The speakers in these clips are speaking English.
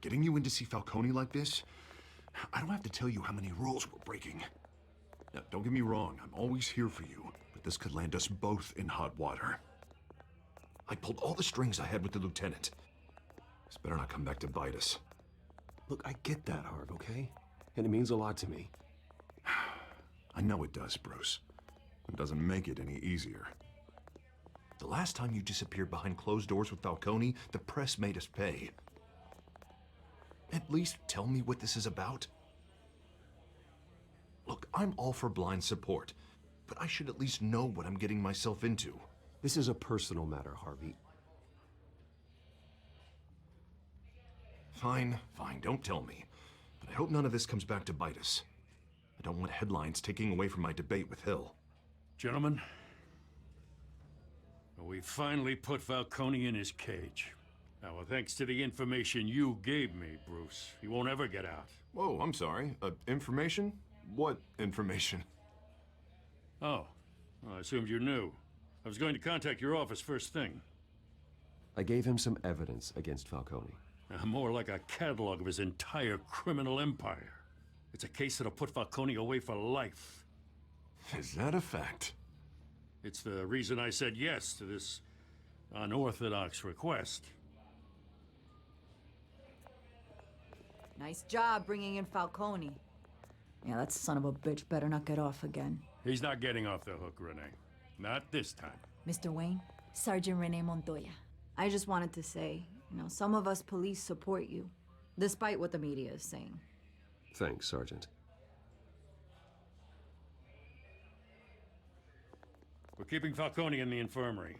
getting you in to see Falcone like this? I don't have to tell you how many rules we're breaking. Now, don't get me wrong, I'm always here for you, but this could land us both in hot water. I pulled all the strings I had with the lieutenant. This better not come back to bite us. Look, I get that, Harv, okay? And it means a lot to me. I know it does, Bruce. It doesn't make it any easier. The last time you disappeared behind closed doors with Falcone, the press made us pay. At least tell me what this is about. Look, I'm all for blind support, but I should at least know what I'm getting myself into. This is a personal matter, Harvey. Fine, don't tell me. But I hope none of this comes back to bite us. I don't want headlines taking away from my debate with Hill. Gentlemen, we finally put Falcone in his cage. Now, thanks to the information you gave me, Bruce, he won't ever get out. Whoa, I'm sorry. Information? What information? Oh, well, I assumed you knew. I was going to contact your office first thing. I gave him some evidence against Falcone. More like a catalog of his entire criminal empire. It's a case that'll put Falcone away for life. Is that a fact? It's the reason I said yes to this unorthodox request. Nice job bringing in Falcone. Yeah, that son of a bitch better not get off again. He's not getting off the hook, Renee. Not this time. Mr. Wayne, Sergeant Renee Montoya. I just wanted to say, some of us police support you, despite what the media is saying. Thanks, Sergeant. We're keeping Falcone in the infirmary.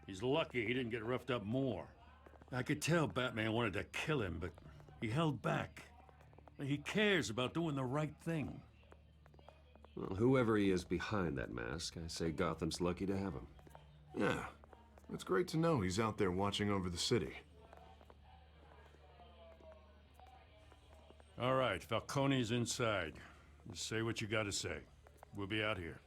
He's lucky he didn't get roughed up more. I could tell Batman wanted to kill him, but he held back. He cares about doing the right thing. Well, whoever he is behind that mask, I say Gotham's lucky to have him. Yeah, it's great to know he's out there watching over the city. All right, Falcone's inside. Just say what you gotta say. We'll be out here.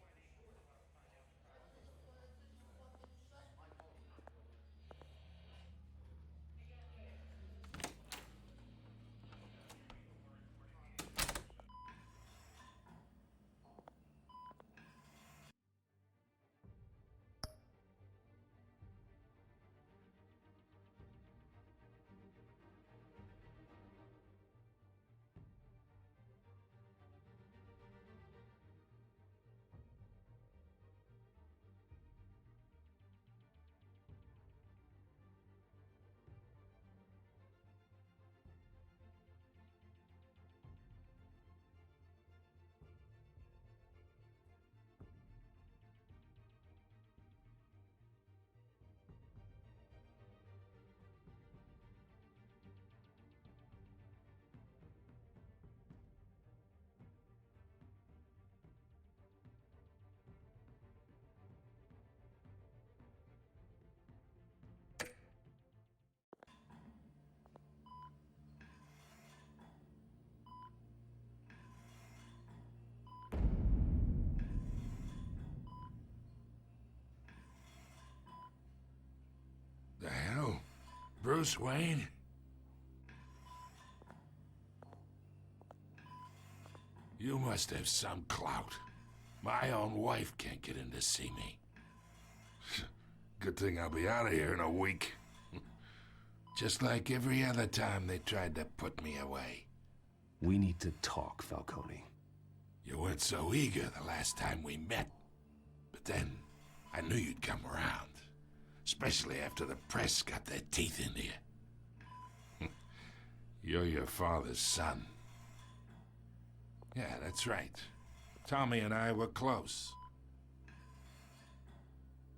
The hell? Bruce Wayne? You must have some clout. My own wife can't get in to see me. Good thing I'll be out of here in a week. Just like every other time they tried to put me away. We need to talk, Falcone. You weren't so eager the last time we met. But then, I knew you'd come around. Especially after the press got their teeth into you. You're your father's son. Yeah, that's right. Tommy and I were close.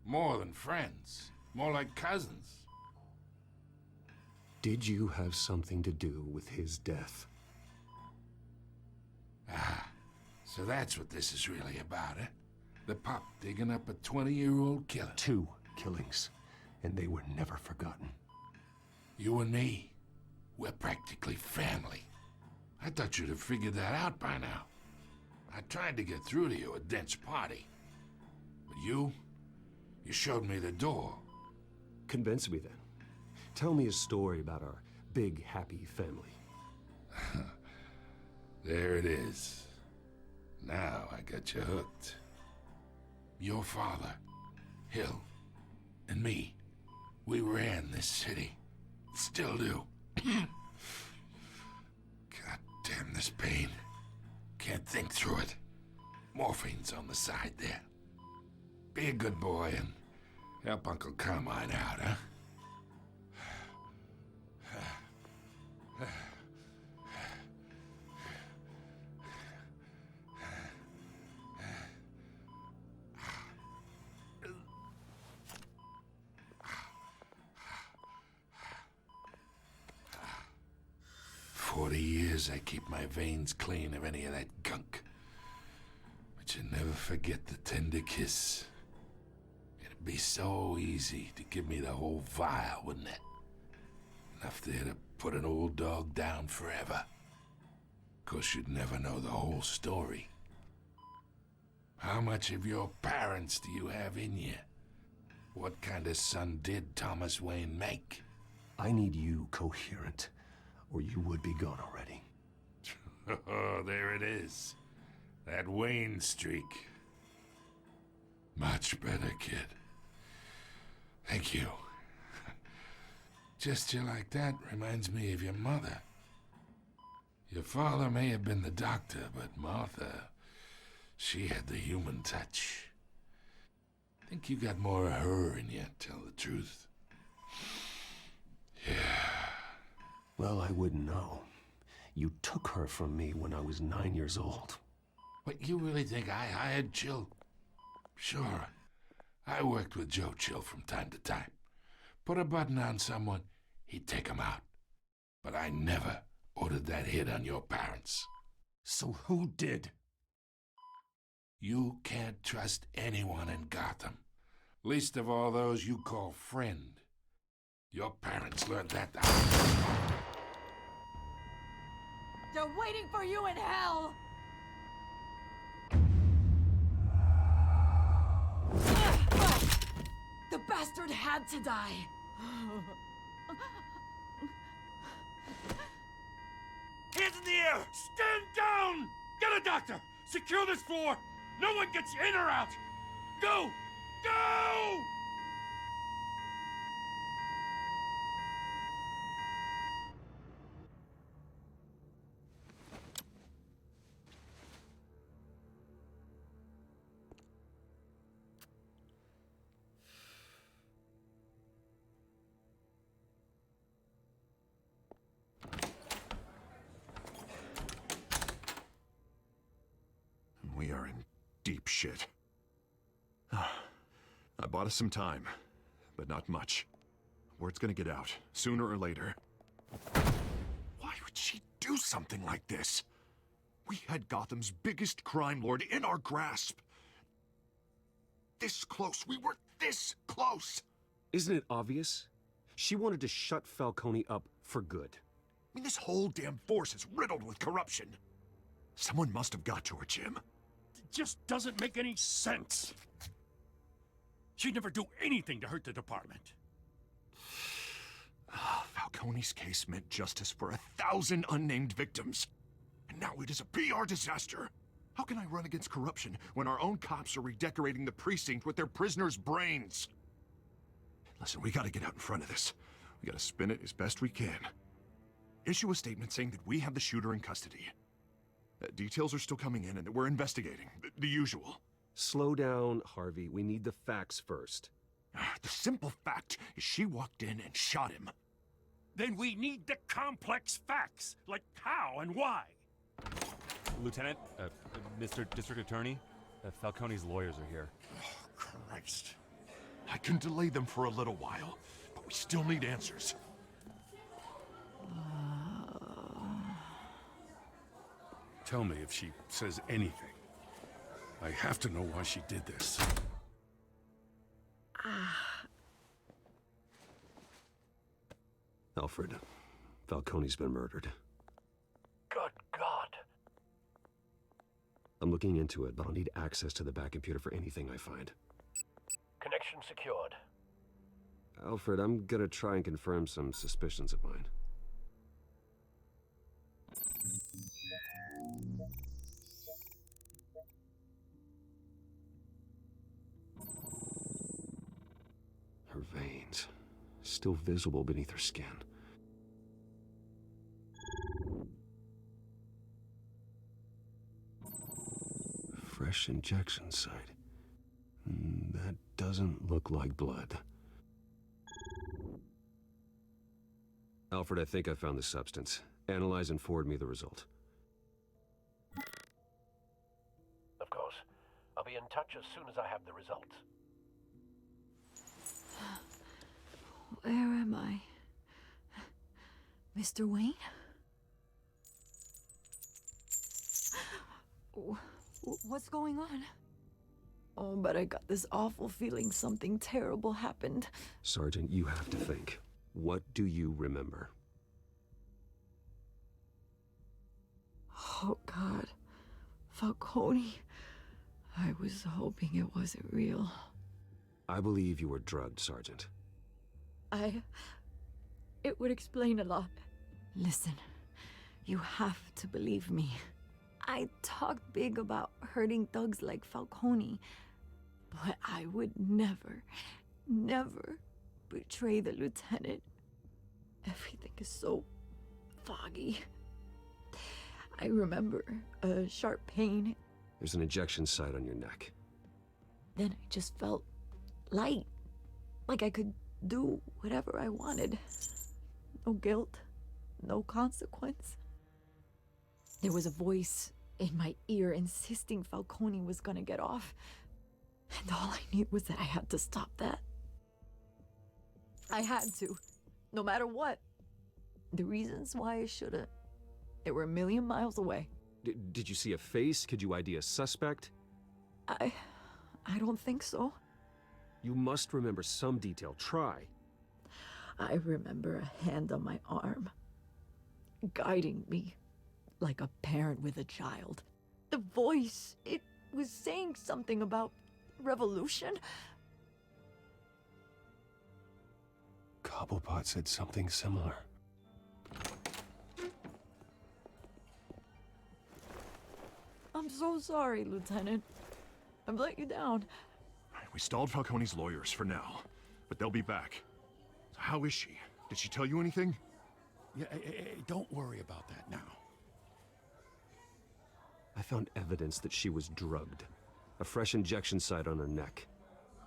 More than friends. More like cousins. Did you have something to do with his death? Ah, so that's what this is really about, eh? The pup digging up a 20-year-old killer. 2 killings, and they were never forgotten. You and me, we're practically family. I thought you'd have figured that out by now. I tried to get through to you at Dent's party. But you showed me the door. Convince me then. Tell me a story about our big, happy family. There it is. Now I got you hooked. Your father, Hill, and me, we ran this city. Still do. God damn this pain. Can't think through it. Morphine's on the side there. Be a good boy and help Uncle Carmine out, huh? 40 years I keep my veins clean of any of that gunk. But you never forget the tender kiss. It'd be so easy to give me the whole vial, wouldn't it? Enough there to put an old dog down forever. Of course, you'd never know the whole story. How much of your parents do you have in you? What kind of son did Thomas Wayne make? I need you coherent, or you would be gone already. Oh, there it is. That Wayne streak. Much better, kid. Thank you. Gesture like that reminds me of your mother. Your father may have been the doctor, but Martha, she had the human touch. I think you got more of her in you, to tell the truth. Yeah. Well, I wouldn't know. You took her from me when I was 9 years old. What, you really think I hired Chill? Sure. I worked with Joe Chill from time to time. Put a button on someone, he'd take 'em out. But I never ordered that hit on your parents. So who did? You can't trust anyone in Gotham. Least of all those you call friend. Your parents learned that the hard way. They're waiting for you in hell! The bastard had to die! Hands in the air! Stand down! Get a doctor! Secure this floor! No one gets in or out! Go! Go! We are in deep shit. I bought us some time, but not much. Word's gonna get out, sooner or later. Why would she do something like this? We had Gotham's biggest crime lord in our grasp. This close. We were this close. Isn't it obvious? She wanted to shut Falcone up for good. I mean, this whole damn force is riddled with corruption. Someone must have got to her, Jim. It just doesn't make any sense. She'd never do anything to hurt the department. Falcone's case meant justice for 1,000 unnamed victims. And now it is a PR disaster. How can I run against corruption when our own cops are redecorating the precinct with their prisoners' brains? Listen, we gotta get out in front of this. We gotta spin it as best we can. Issue a statement saying that we have the shooter in custody. Details are still coming in and that we're investigating. The usual. Slow down, Harvey. We need the facts first. The simple fact is she walked in and shot him. Then we need the complex facts, like how and why. Lieutenant, Mr. District Attorney, Falcone's lawyers are here. Oh, Christ. I can delay them for a little while, but we still need answers. Tell me if she says anything. I have to know why she did this. Alfred, Falcone's been murdered. Good God. I'm looking into it, but I'll need access to the back computer for anything I find. Connection secured. Alfred, I'm gonna try and confirm some suspicions of mine. veins, still visible beneath her skin. Fresh injection site. That doesn't look like blood. Alfred, I think I found the substance. Analyze and forward me the result. Of course. I'll be in touch as soon as I have the results. Where am I? Mr. Wayne? What's going on? Oh, but I got this awful feeling something terrible happened. Sergeant, you have to think. What do you remember? Oh, God. Falcone. I was hoping it wasn't real. I believe you were drugged, Sergeant. It would explain a lot. Listen, you have to believe me. I talked big about hurting thugs like Falcone, but I would never, never betray the lieutenant. Everything is so foggy. I remember a sharp pain. There's an injection site on your neck. Then I just felt light, like I could do whatever I wanted. No guilt, no consequence. There was a voice in my ear insisting Falcone was gonna get off. And all I knew was that I had to stop that. I had to, no matter what. The reasons why I should've, they were a million miles away. Did you see a face? Could you ID a suspect? I don't think so. You must remember some detail. Try. I remember a hand on my arm, guiding me like a parent with a child. The voice, it was saying something about revolution. Cobblepot said something similar. I'm so sorry, Lieutenant. I've let you down. We stalled Falcone's lawyers for now, but they'll be back. So how is she? Did she tell you anything? Yeah, hey, don't worry about that now. I found evidence that she was drugged. A fresh injection site on her neck.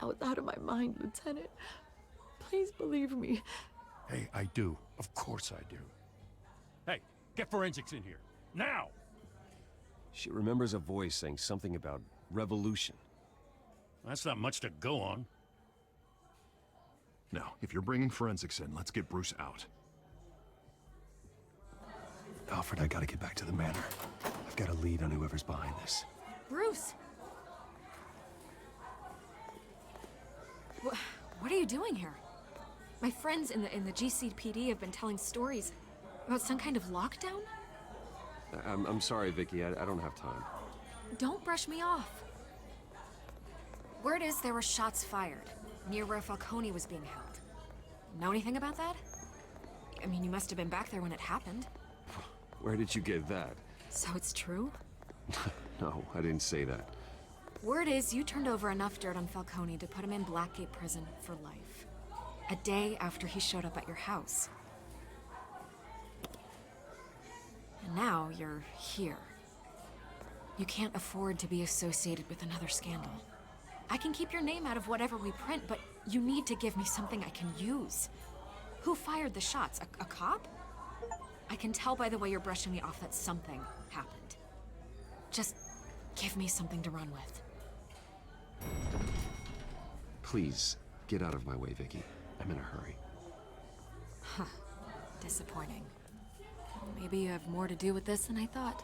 I was out of my mind, Lieutenant. Please believe me. Hey, I do. Of course I do. Hey, get forensics in here. Now! She remembers a voice saying something about revolution. That's not much to go on. Now, if you're bringing forensics in, let's get Bruce out. Alfred, I gotta get back to the manor. I've got a lead on whoever's behind this. Bruce! What are you doing here? My friends in the GCPD have been telling stories about some kind of lockdown? I'm sorry, Vicky. I don't have time. Don't brush me off. Word is there were shots fired near where Falcone was being held. Know anything about that? I mean, you must have been back there when it happened. Where did you get that? So it's true? No, I didn't say that. Word is you turned over enough dirt on Falcone to put him in Blackgate Prison for life. A day after he showed up at your house. And now you're here. You can't afford to be associated with another scandal. I can keep your name out of whatever we print, but you need to give me something I can use. Who fired the shots? A cop? I can tell by the way you're brushing me off that something happened. Just give me something to run with. Please, get out of my way, Vicky. I'm in a hurry. Huh. Disappointing. Maybe you have more to do with this than I thought.